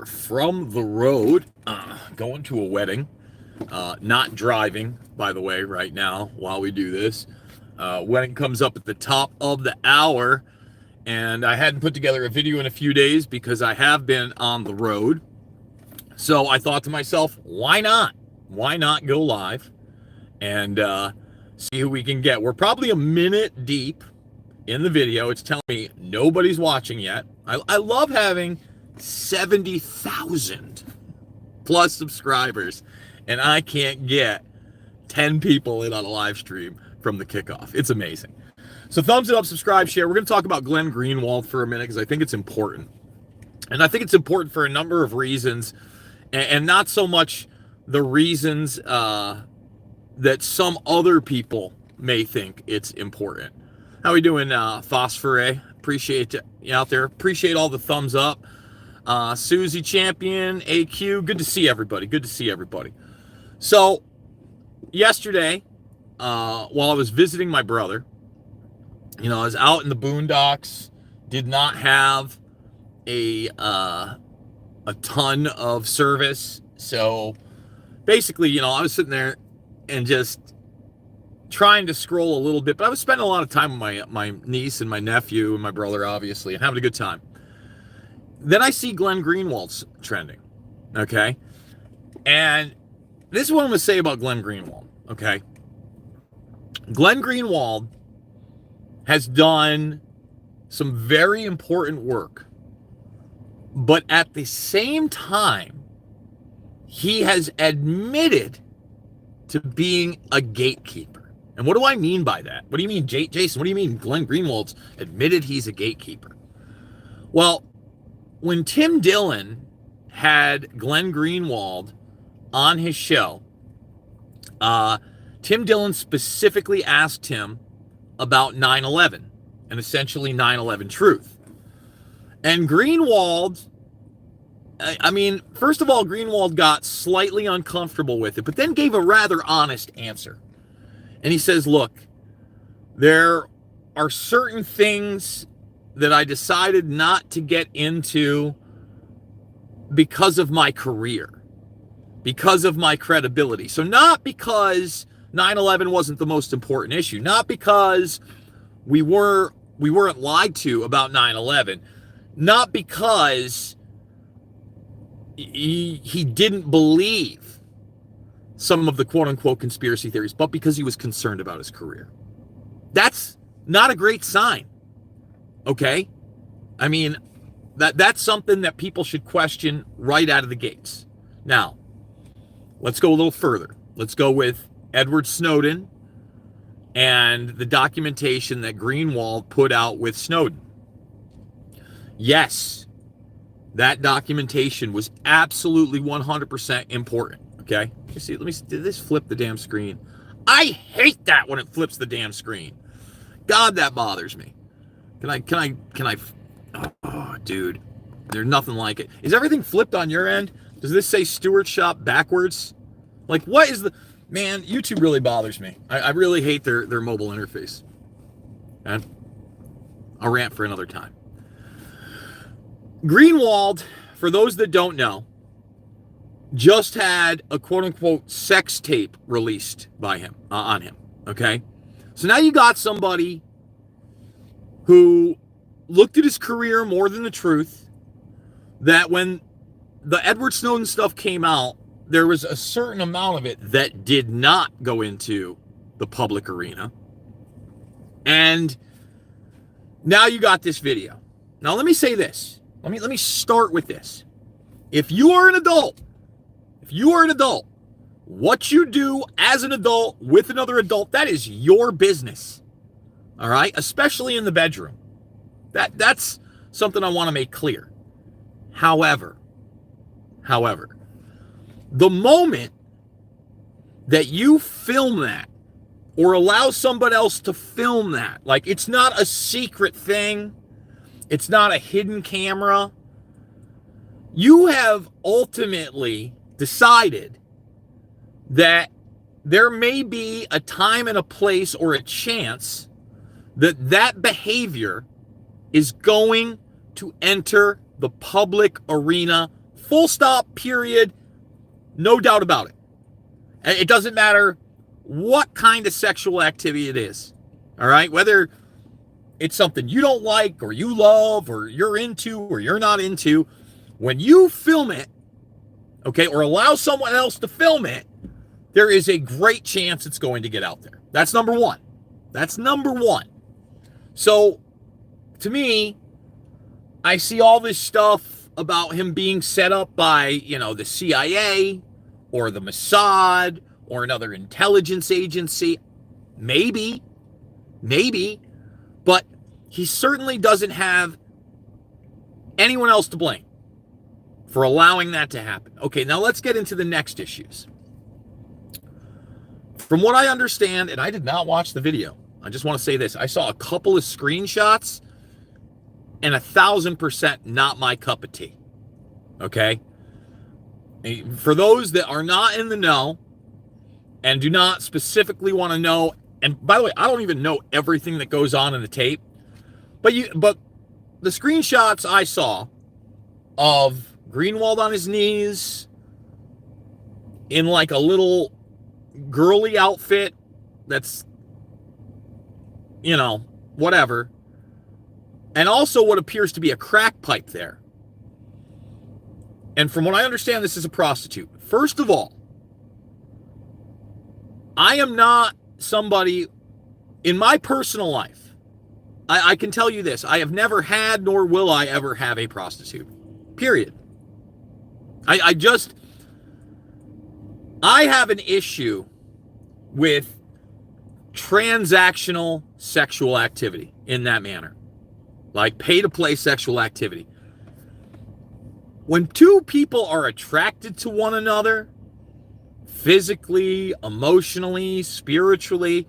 from the road, going to a wedding. Not driving, by the way, right now while we do this. Wedding comes up at the top of the hour, and I hadn't put together a video in a few days because I have been on the road. So I thought to myself, why not? Why not go live and see who we can get? We're probably a minute deep in the video. It's telling me nobody's watching yet. I love having 70,000 plus subscribers, and I can't get 10 people in on a live stream from the kickoff. It's amazing. So thumbs it up, subscribe, share. We're going to talk about Glenn Greenwald for a minute because I think it's important. And I think it's important for a number of reasons, and not so much the reasons that some other people may think it's important. How we doing, Phosphore? Appreciate you out there. Appreciate all the thumbs up. Susie Champion, AQ, good to see everybody. Good to see everybody. So, yesterday, while I was visiting my brother, I was out in the boondocks, did not have a ton of service. So, basically, I was sitting there and just trying to scroll a little bit, but I was spending a lot of time with my niece and my nephew and my brother, obviously, and having a good time. Then I see Glenn Greenwald's trending, okay? And this is what I'm going to say about Glenn Greenwald, okay? Glenn Greenwald has done some very important work, but at the same time, he has admitted to being a gatekeeper. And what do I mean by that? What do you mean, Jason? What do you mean Glenn Greenwald's admitted he's a gatekeeper? Well, when Tim Dillon had Glenn Greenwald on his show, Tim Dillon specifically asked him about 9/11 and essentially 9/11 truth. And Greenwald, first of all, Greenwald got slightly uncomfortable with it, but then gave a rather honest answer. And he says, look, there are certain things that I decided not to get into because of my career, because of my credibility. So not because 9/11 wasn't the most important issue, not because we weren't lied to about 9/11, not because he didn't believe some of the quote-unquote conspiracy theories, but because he was concerned about his career. That's not a great sign. Okay? That's something that people should question right out of the gates. Now, let's go a little further. Let's go with Edward Snowden and the documentation that Greenwald put out with Snowden. Yes, that documentation was absolutely 100% important. Okay? Let me see. Did this flip the damn screen? I hate that when it flips the damn screen. God, that bothers me. Can I? Oh, dude, there's nothing like it. Is everything flipped on your end? Does this say Stewart Shop backwards? Like, what is the... Man, YouTube really bothers me. I really hate their mobile interface. And I'll rant for another time. Greenwald, for those that don't know, just had a quote-unquote sex tape released by him, on him, okay? So now you got somebody who looked at his career more than the truth, that when the Edward Snowden stuff came out, there was a certain amount of it that did not go into the public arena. And now you got this video. Now let me say this. Let me start with this. If you are an adult, what you do as an adult with another adult, that is your business. All right? Especially in the bedroom. That's something I want to make clear. However, the moment that you film that or allow somebody else to film that, like, it's not a secret thing, it's not a hidden camera, you have ultimately decided that there may be a time and a place or a chance that that behavior is going to enter the public arena Full stop, period. No doubt about it. It doesn't matter what kind of sexual activity it is. All right? Whether it's something you don't like or you love or you're into or you're not into, when you film it, okay, or allow someone else to film it, there is a great chance it's going to get out there. That's number one. That's number one. So, to me, I see all this stuff about him being set up by, the CIA or the Mossad or another intelligence agency. Maybe. But he certainly doesn't have anyone else to blame for allowing that to happen. Okay, now let's get into the next issues. From what I understand, and I did not watch the video, I just want to say this. I saw a couple of screenshots, and 1,000% not my cup of tea. Okay? For those that are not in the know and do not specifically want to know, and by the way, I don't even know everything that goes on in the tape, but the screenshots I saw of Greenwald on his knees in like a little girly outfit that's, whatever, and also what appears to be a crack pipe there. And from what I understand, this is a prostitute. First of all, I am not somebody in my personal life. I can tell you this. I have never had, nor will I ever have a prostitute. Period. I have an issue with transactional sexual activity in that manner. Like pay-to-play sexual activity. When two people are attracted to one another, physically, emotionally, spiritually,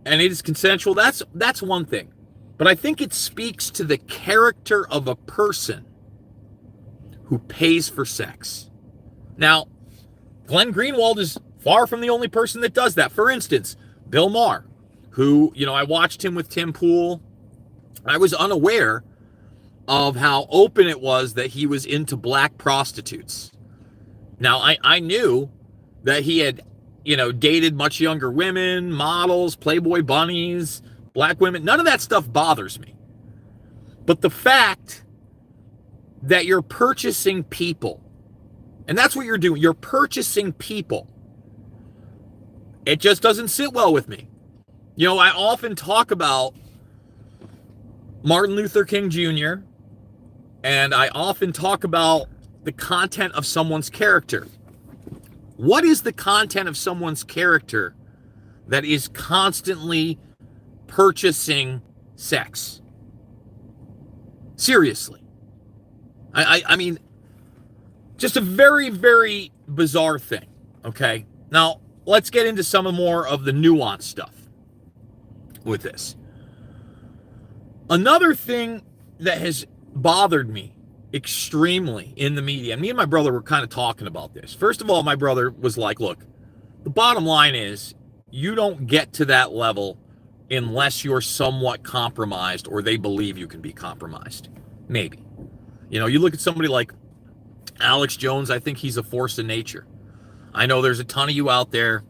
and it is consensual, that's one thing. But I think it speaks to the character of a person who pays for sex. Now, Glenn Greenwald is far from the only person that does that. For instance, Bill Maher, who, I watched him with Tim Pool. I was unaware of how open it was that he was into black prostitutes. Now, I knew that he had, dated much younger women, models, Playboy bunnies, black women. None of that stuff bothers me. But the fact that you're purchasing people, and that's what you're doing, you're purchasing people, it just doesn't sit well with me. I often talk about Martin Luther King Jr., and I often talk about the content of someone's character. What is the content of someone's character that is constantly purchasing sex? Seriously. I mean, just a very, very bizarre thing, okay? Now, let's get into some more of the nuanced stuff with this. Another thing that has bothered me extremely in the media, and me and my brother were kind of talking about this. First of all, my brother was like, look, the bottom line is you don't get to that level unless you're somewhat compromised or they believe you can be compromised. Maybe. You look at somebody like Alex Jones, I think he's a force of nature. I know there's a ton of you out there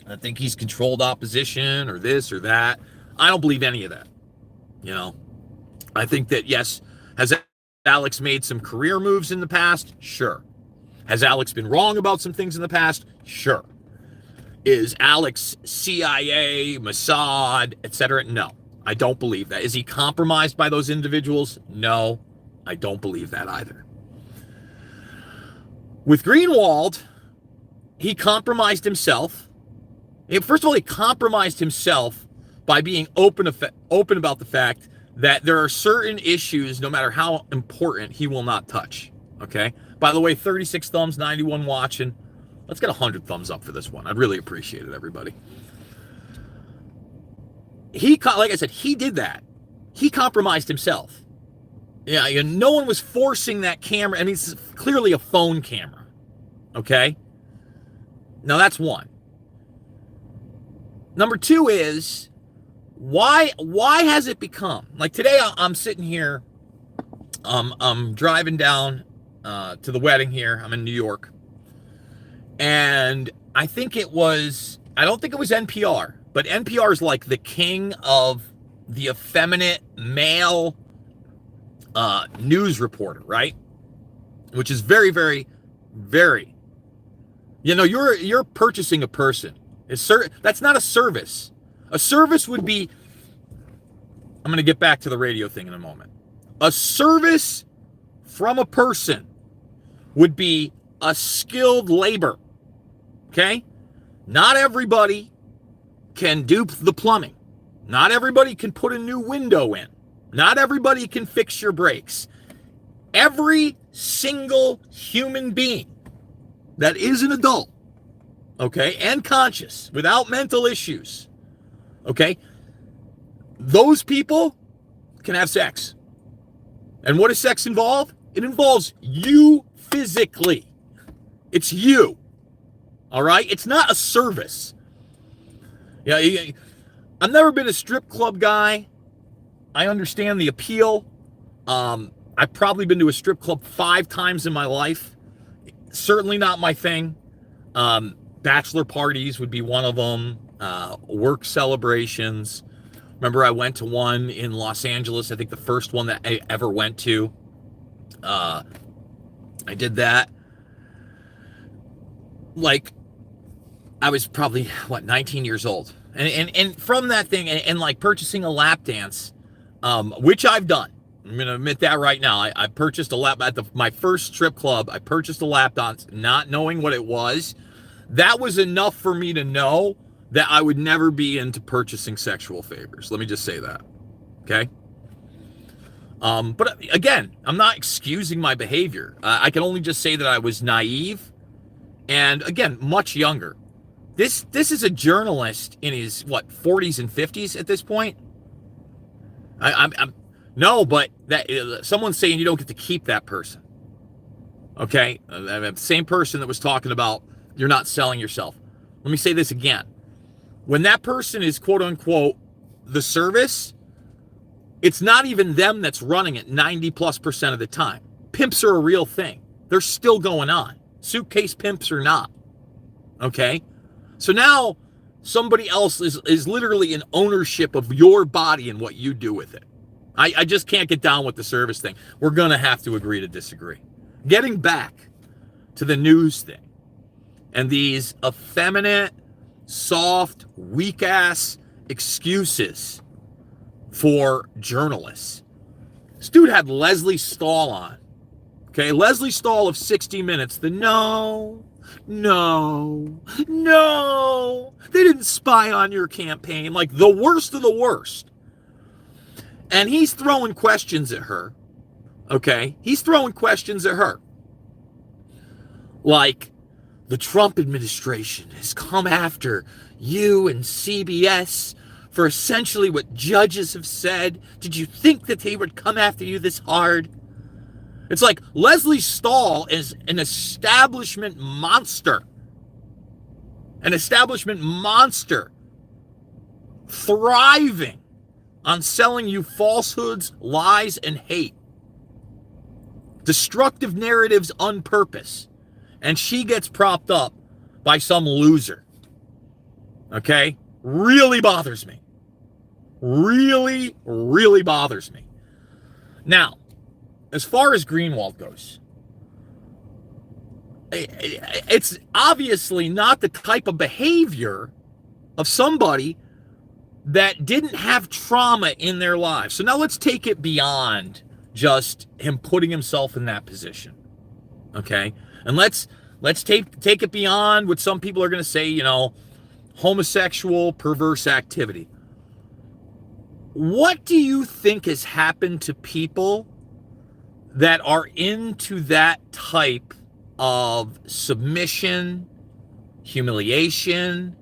that think he's controlled opposition or this or that. I don't believe any of that. I think that, yes, has Alex made some career moves in the past? Sure. Has Alex been wrong about some things in the past? Sure. Is Alex CIA, Mossad, etc.? No, I don't believe that. Is he compromised by those individuals? No, I don't believe that either. With Greenwald, he compromised himself. First of all, he compromised himself by being open about the fact that there are certain issues, no matter how important, he will not touch. Okay? By the way, 36 thumbs, 91 watching. Let's get 100 thumbs up for this one. I'd really appreciate it, everybody. Like I said, he did that. He compromised himself. Yeah, no one was forcing that camera. I mean, it's clearly a phone camera. Okay? Now, that's one. Number two is, why has it become, like today I'm sitting here, I'm driving down to the wedding here. I'm in New York. And I don't think it was NPR, but NPR is like the king of the effeminate male news reporter, right? Which is very, very, very, you're purchasing a person. That's not a service. A service would be, I'm going to get back to the radio thing in a moment. A service from a person would be a skilled labor. Okay? Not everybody can do the plumbing. Not everybody can put a new window in. Not everybody can fix your brakes. Every single human being that is an adult, okay, and conscious, without mental issues, okay, those people can have sex. And what does sex involve? It involves you physically. It's you. All right? It's not a service. Yeah, I've never been a strip club guy. I understand the appeal. I've probably been to a strip club 5 times in my life. Certainly not my thing. Bachelor parties would be one of them. Work celebrations. Remember, I went to one in Los Angeles. I think the first one that I ever went to. I did that. Like, I was probably, 19 years old. And from that thing, and like purchasing a lap dance, which I've done. I'm going to admit that right now. I purchased a lap at my first strip club. I purchased a lap dance, not knowing what it was. That was enough for me to know that I would never be into purchasing sexual favors. Let me just say that. Okay? But again, I'm not excusing my behavior. I can only just say that I was naive and, again, much younger. This is a journalist in his, 40s and 50s at this point? No, but that someone's saying you don't get to keep that person. Okay? The same person that was talking about you're not selling yourself. Let me say this again. When that person is quote-unquote the service, it's not even them that's running it 90+% of the time. Pimps are a real thing. They're still going on. Suitcase pimps or not. Okay? So now somebody else is literally in ownership of your body and what you do with it. I just can't get down with the service thing. We're going to have to agree to disagree. Getting back to the news thing and these effeminate, soft, weak-ass excuses for journalists. This dude had Leslie Stahl on. Okay, Leslie Stahl of 60 Minutes. No, they didn't spy on your campaign. Like the worst of the worst. And he's throwing questions at her. Okay? He's throwing questions at her. Like, the Trump administration has come after you and CBS for essentially what judges have said. Did you think that they would come after you this hard? It's like Leslie Stahl is an establishment monster. An establishment monster. Thriving on selling you falsehoods, lies, and hate. Destructive narratives on purpose. And she gets propped up by some loser. Okay? Really bothers me. Really, really bothers me. Now, as far as Greenwald goes, it's obviously not the type of behavior of somebody that didn't have trauma in their lives. So now let's take it beyond just him putting himself in that position. Okay? And let's take it beyond what some people are going to say, homosexual, perverse activity. What do you think has happened to people that are into that type of submission, humiliation,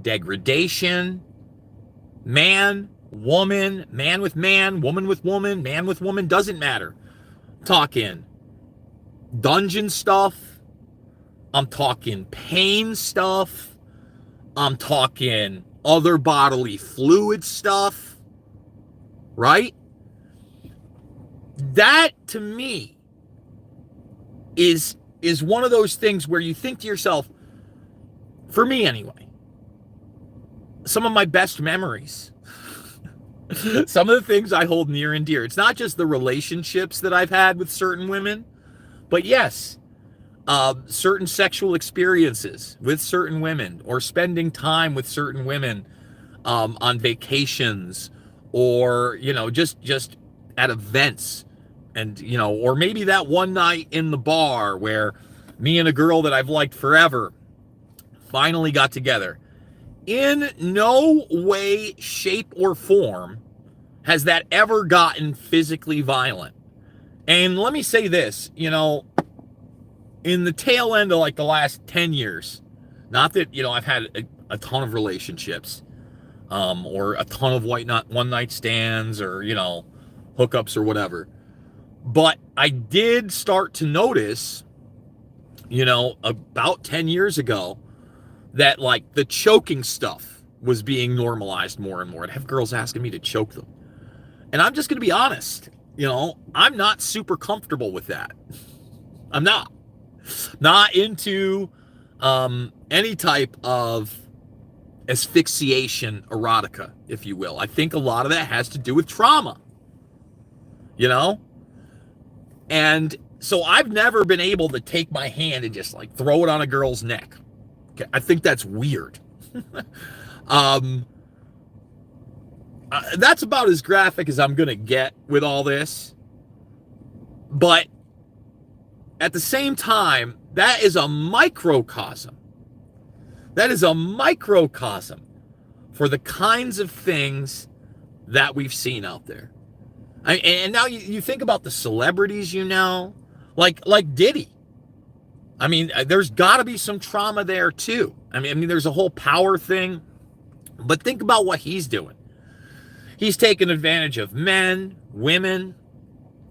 degradation? Man, woman, man with man, woman with woman, doesn't matter. I'm talking dungeon stuff. I'm talking pain stuff. I'm talking other bodily fluid stuff. Right? That, to me, is one of those things where you think to yourself, for me anyway, some of my best memories, some of the things I hold near and dear, it's not just the relationships that I've had with certain women, but yes, certain sexual experiences with certain women, or spending time with certain women on vacations, or, you know, just at events. And, you know, or maybe that one night in the bar where me and a girl that I've liked forever finally got together. In no way, shape, or form has that ever gotten physically violent. And let me say this, you know, in the tail end of like the last 10 years, not that, you know, I've had a ton of relationships, or a ton of one night stands, or, you know, hookups or whatever. But I did start to notice, you know, about 10 years ago, that like the choking stuff was being normalized more and more. I'd have girls asking me to choke them. And I'm just going to be honest, you know, I'm not super comfortable with that. I'm not into any type of asphyxiation erotica, if you will. I think a lot of that has to do with trauma, you know? And so I've never been able to take my hand and just like throw it on a girl's neck. Okay, I think that's weird. That's about as graphic as I'm going to get with all this. But at the same time, that is a microcosm. That is a microcosm for the kinds of things that we've seen out there. And now you think about the celebrities, you know, like Diddy. I mean, there's got to be some trauma there too. I mean, there's a whole power thing, but think about what he's doing. He's taking advantage of men, women.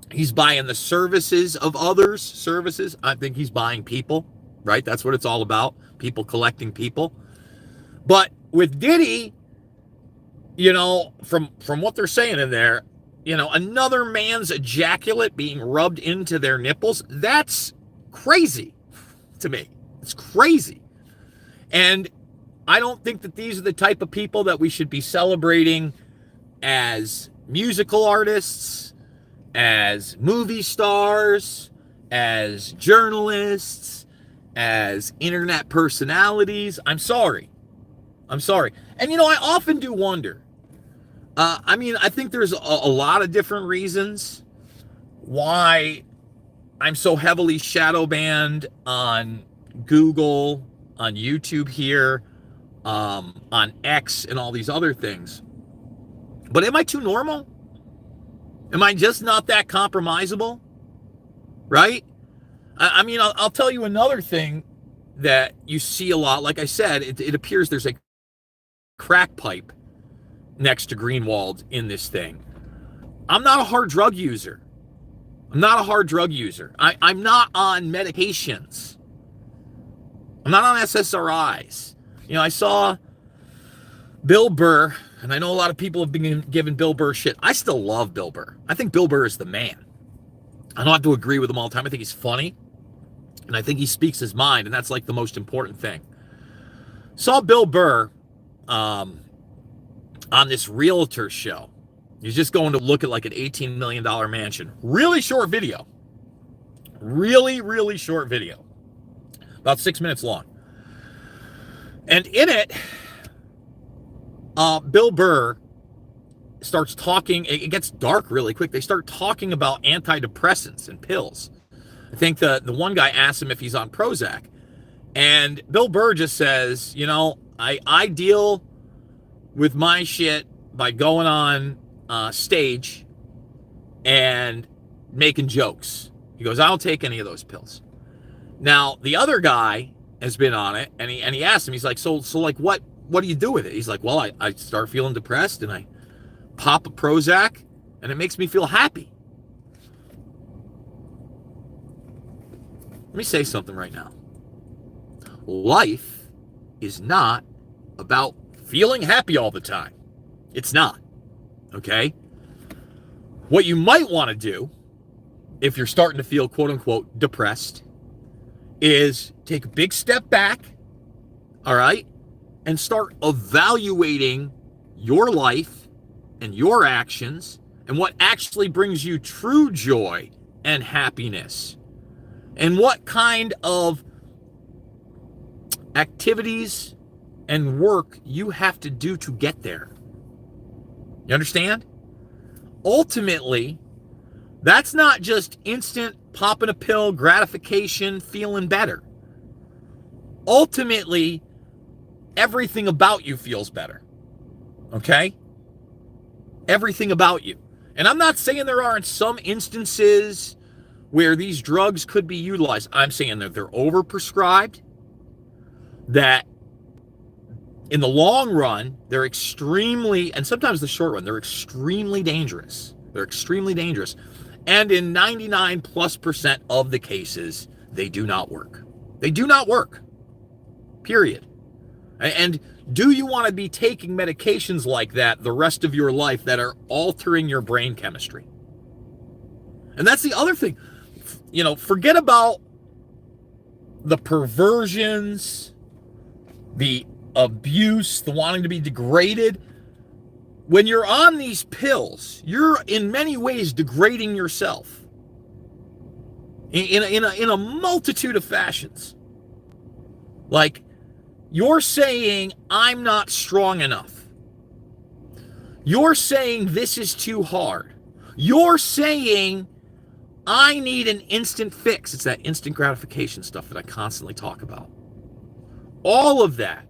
He's buying the services of others. Services. I think he's buying people, right? That's what it's all about. People collecting people. But with Diddy, you know, from what they're saying in there, you know, another man's ejaculate being rubbed into their nipples, that's crazy to me. It's crazy. And I don't think that these are the type of people that we should be celebrating as musical artists, as movie stars, as journalists, as internet personalities. I'm sorry. And, you know, I often do wonder. I mean, I think there's a lot of different reasons why I'm so heavily shadow banned on Google, on YouTube here, on X, and all these other things. But am I too normal? Am I just not that compromisable? Right? I mean, I'll tell you another thing that you see a lot. Like I said, it appears there's a crack pipe next to Greenwald in this thing. I'm not a hard drug user. I'm not on medications. I'm not on SSRIs. You know, I saw Bill Burr, and I know a lot of people have been giving Bill Burr shit. I still love Bill Burr. I think Bill Burr is the man. I don't have to agree with him all the time. I think he's funny, and I think he speaks his mind, and that's like the most important thing. Saw Bill Burr on this realtor show. He's just going to look at like an $18 million mansion. Really short video. Really short video. About 6 minutes long. And in it, Bill Burr starts talking. It gets dark really quick. They start talking about antidepressants and pills. I think the one guy asked him if he's on Prozac. And Bill Burr just says, you know, I deal with my shit by going on stage and making jokes. He goes, I don't take any of those pills. Now, the other guy has been on it, and he asked him, he's like, so like, what do you do with it? He's like, well, I start feeling depressed, and I pop a Prozac, and it makes me feel happy. Let me say something right now. Life is not about feeling happy all the time. It's not. Okay? What you might want to do, if you're starting to feel quote unquote depressed, is take a big step back, all right, and start evaluating your life and your actions and what actually brings you true joy and happiness, and what kind of activities and work you have to do to get there. You understand? Ultimately, that's not just instant popping a pill, gratification, feeling better. Ultimately, everything about you feels better. Okay? Everything about you. And I'm not saying there aren't some instances where these drugs could be utilized. I'm saying that they're overprescribed, that in the long run, they're extremely, and sometimes the short run, they're extremely dangerous. They're extremely dangerous. And in 99+% of the cases, they do not work. They do not work. Period. And do you want to be taking medications like that the rest of your life that are altering your brain chemistry? And that's the other thing. You know, forget about the perversions, the abuse, the wanting to be degraded. When you're on these pills, you're in many ways degrading yourself in a multitude of fashions. Like, you're saying, I'm not strong enough. You're saying this is too hard. You're saying I need an instant fix. It's that instant gratification stuff that I constantly talk about. All of that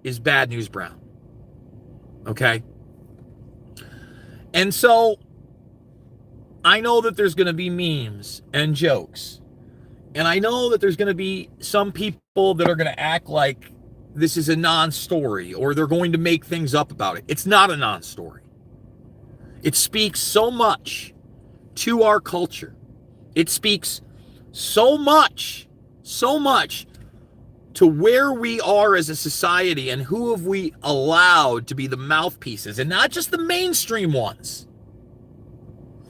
is bad news brown. Okay? And so I know that there's going to be memes and jokes. And I know that there's going to be some people that are going to act like this is a non-story, or they're going to make things up about it. It's not a non-story. It speaks so much to our culture. It speaks so much to where we are as a society and who have we allowed to be the mouthpieces, and not just the mainstream ones.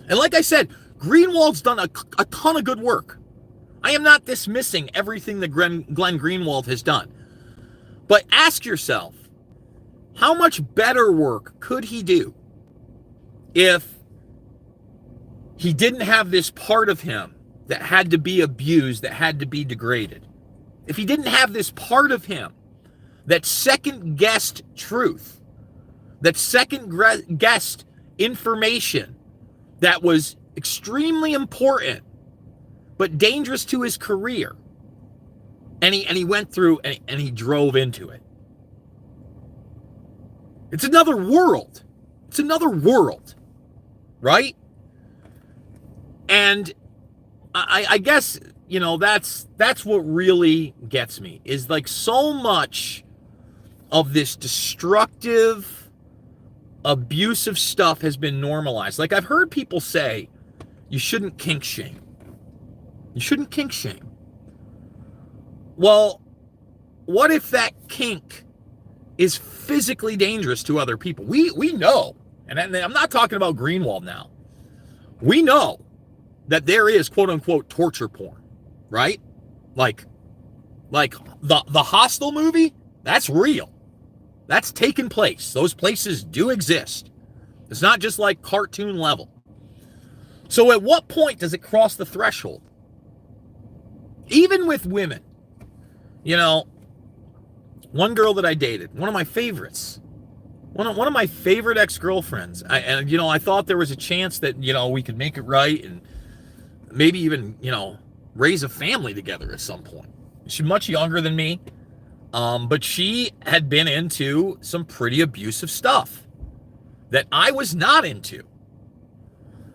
And like I said, Greenwald's done a ton of good work. I am not dismissing everything that Glenn Greenwald has done. But ask yourself, how much better work could he do if he didn't have this part of him that had to be abused, that had to be degraded? If he didn't have this part of him that second-guessed truth, that second-guessed information that was extremely important but dangerous to his career, and he went through and he drove into it. It's another world. It's another world, right? And I guess, you know, that's what really gets me, is like so much of this destructive, abusive stuff has been normalized. Like, I've heard people say, you shouldn't kink shame. You shouldn't kink shame. Well, what if that kink is physically dangerous to other people? We know, and I'm not talking about Greenwald now. We know that there is quote-unquote torture porn, right? Like the Hostel movie, that's real. That's taken place. Those places do exist. It's not just like cartoon level. So at what point does it cross the threshold? Even with women, you know, one girl that I dated, one of my favorites, one of my favorite ex-girlfriends, I thought there was a chance that, you know, we could make it right and maybe even, you know, raise a family together at some point. She's much younger than me, but she had been into some pretty abusive stuff that I was not into.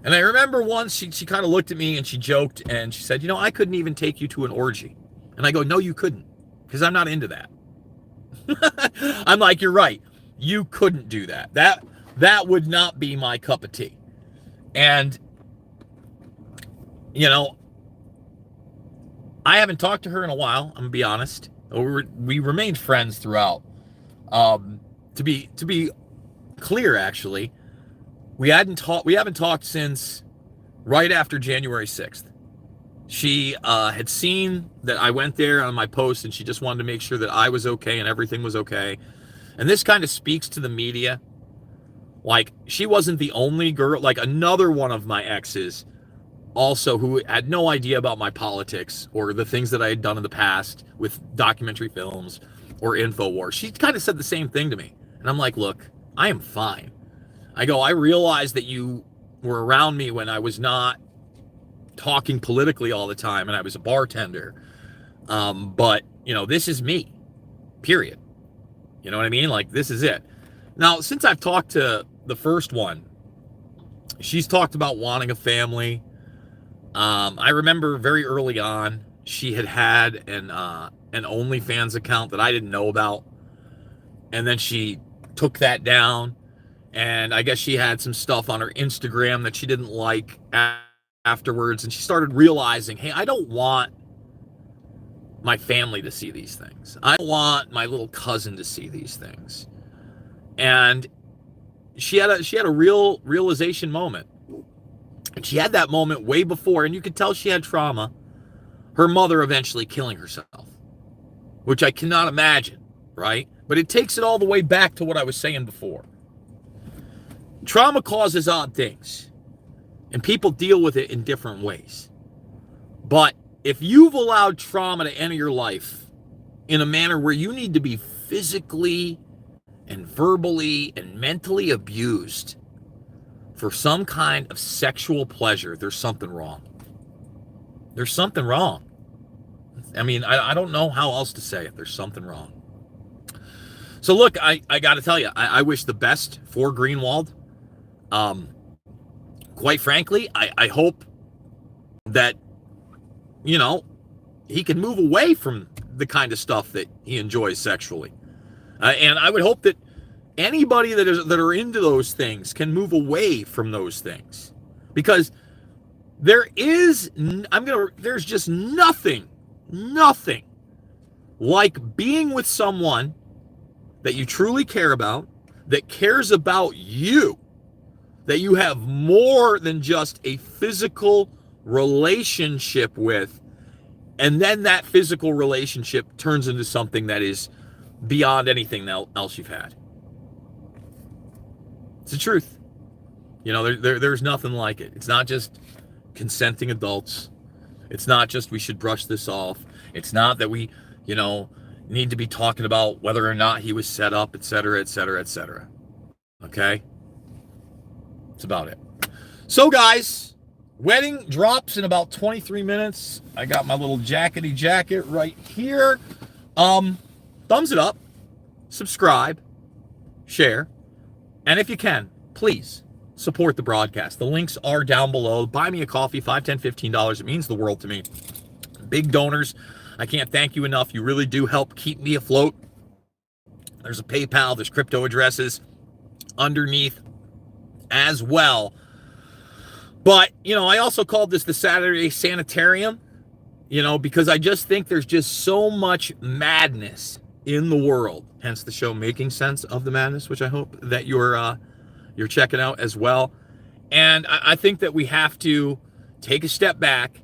And I remember once she kind of looked at me and she joked and she said, you know, I couldn't even take you to an orgy. And I go, no, you couldn't, because I'm not into that. I'm like, you're right. You couldn't do that. That would not be my cup of tea. And, you know, I haven't talked to her in a while, I'm going to be honest. We remained friends throughout. To be clear, actually, we haven't talked since right after January 6th. She had seen that I went there on my post, and she just wanted to make sure that I was okay and everything was okay. And this kind of speaks to the media. Like, she wasn't the only girl. Like, another one of my exes also, who had no idea about my politics or the things that I had done in the past with documentary films or InfoWars, she kind of said the same thing to me. And I'm like, look, I am fine. I go, I realize that you were around me when I was not talking politically all the time and I was a bartender. But, you know, this is me, period. You know what I mean? Like, this is it. Now, since I've talked to the first one, she's talked about wanting a family. I remember very early on, she had an OnlyFans account that I didn't know about. And then she took that down. And I guess she had some stuff on her Instagram that she didn't like afterwards. And she started realizing, hey, I don't want my family to see these things. I want my little cousin to see these things. And she had a real realization moment. And she had that moment way before, and you could tell she had trauma. Her mother eventually killing herself, which I cannot imagine, right? But it takes it all the way back to what I was saying before. Trauma causes odd things, and people deal with it in different ways. But if you've allowed trauma to enter your life in a manner where you need to be physically and verbally and mentally abused for some kind of sexual pleasure, there's something wrong. There's something wrong. I mean, I don't know how else to say it. There's something wrong. So look, I got to tell you, I wish the best for Greenwald. Quite frankly, I hope that, you know, he can move away from the kind of stuff that he enjoys sexually. And I would hope that anybody that are into those things can move away from those things, because there's just nothing like being with someone that you truly care about, that cares about you, that you have more than just a physical relationship with, and then that physical relationship turns into something that is beyond anything else you've had. It's the truth. You know, there's nothing like it. It's not just consenting adults. It's not just we should brush this off. It's not that we, you know, need to be talking about whether or not he was set up, etc., etc., etc. Okay? That's about it. So, guys, wedding drops in about 23 minutes. I got my little jackety jacket right here. Thumbs it up, subscribe, share, and if you can, please support the broadcast. The links are down below. Buy me a coffee, $5, $10, $15. It means the world to me. Big donors. I can't thank you enough. You really do help keep me afloat. There's a PayPal, there's crypto addresses underneath as well. But, you know, I also called this the Saturday Sanitarium, you know, because I just think there's just so much madness in the world. Hence the show Making Sense of the Madness, which I hope that you're checking out as well. And I think that we have to take a step back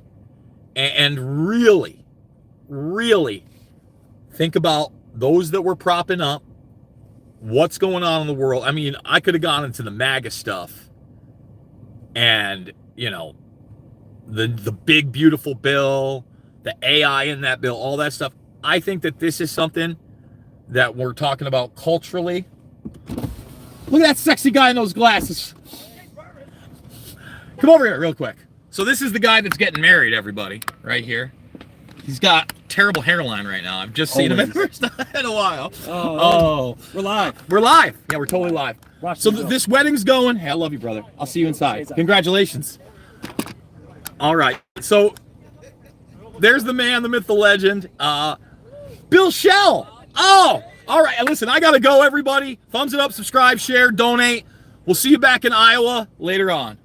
and really, really think about those that we're propping up, what's going on in the world. I mean, I could have gone into the MAGA stuff and, you know, the big, beautiful bill, the AI in that bill, all that stuff. I think that this is something that we're talking about culturally. Look at that sexy guy in those glasses. Come over here real quick. So this is the guy that's getting married, everybody, right here. He's got terrible hairline right now. I've just seen him the first time in a while. Oh, we're live. We're live. Yeah, we're totally live. Watch So this wedding's going. Hey, I love you, brother. I'll see you inside. Congratulations. All right. So there's the man, the myth, the legend, Bill Shell. Oh, all right. And listen, I got to go, everybody. Thumbs it up, subscribe, share, donate. We'll see you back in Iowa later on.